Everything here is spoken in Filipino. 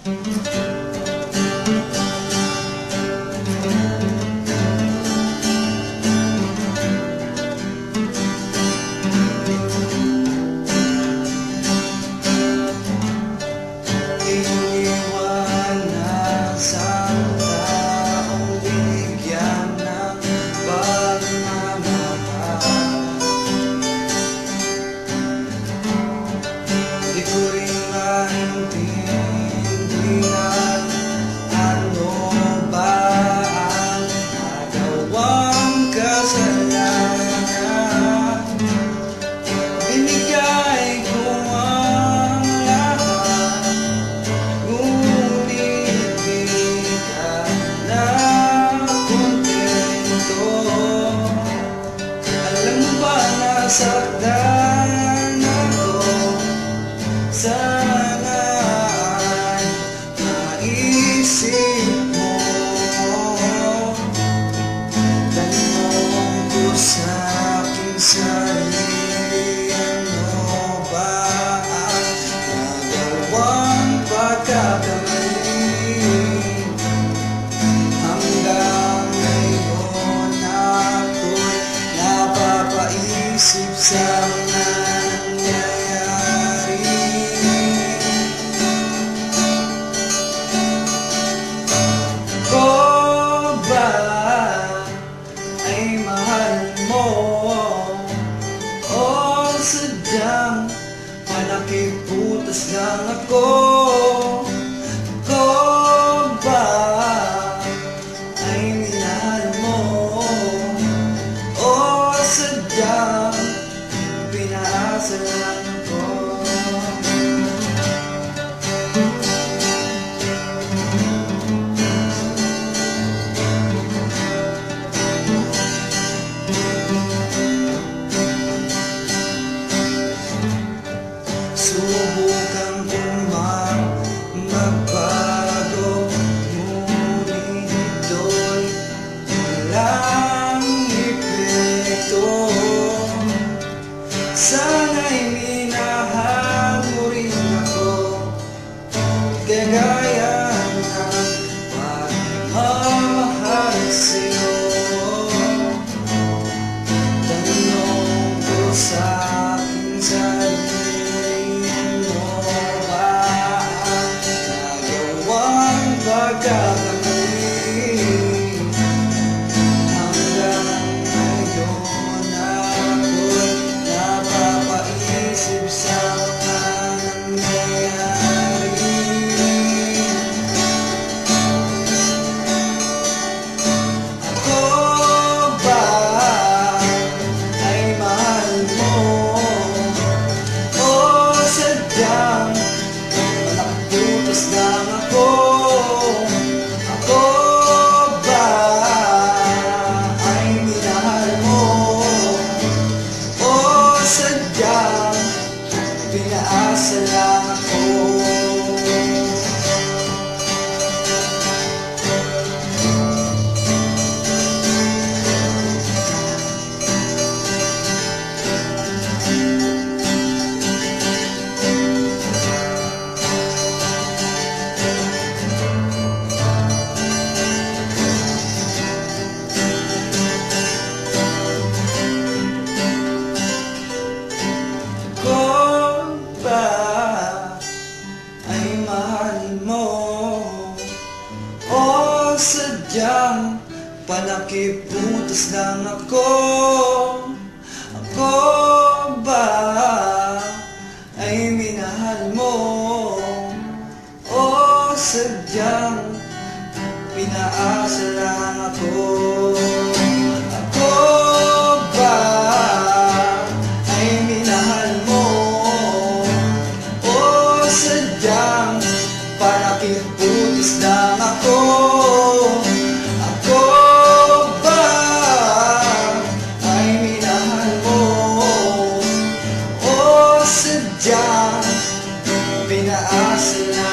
Iniwanan sa taong binigyan ng pagmamahal. Di ko rin maintindihan ano ba ang nagawang kasalanan. Binigay ko ang lahat, ngunit di ka na kontento. Alam mo ba nasaktan ako? Sana ay maisip mo. Tanong ko sa aking sarili, ano ba ang nagawang pagkakamali? Hanggang ngayon ako'y napapaisip sa mga nangyayari. Ko ba ay mahal mo o sadyang panakiputas lang ako? Ko ba ay minahal mo o sadyang pinaasa lang ako? Subukan ko man magbago, ngunit ito'y walang epekto. Sana'y minahal mo rin ako, kagaya ng pagmamahal sa'yo. Tanong ko sa aking sarili, ano ba ang nagawang pagkakamali? Hanggang ngayon ako'y napapaisip sa mga nangyayari. Ako ba ay mahal mo o sadyang panakiputas lang ako? Ako ba ay minahal mo o sadyang pinaasa lang ako? Ko ba ay mahal mo o sadyang panakiputas lang ako? Ako ba ay minahal mo o sadyang pinaasa lang ako? Ako ba ay minahal mo o sadyang panakiputas lang ako? Ako ba ay minahal mo o sadyang pinaasa lang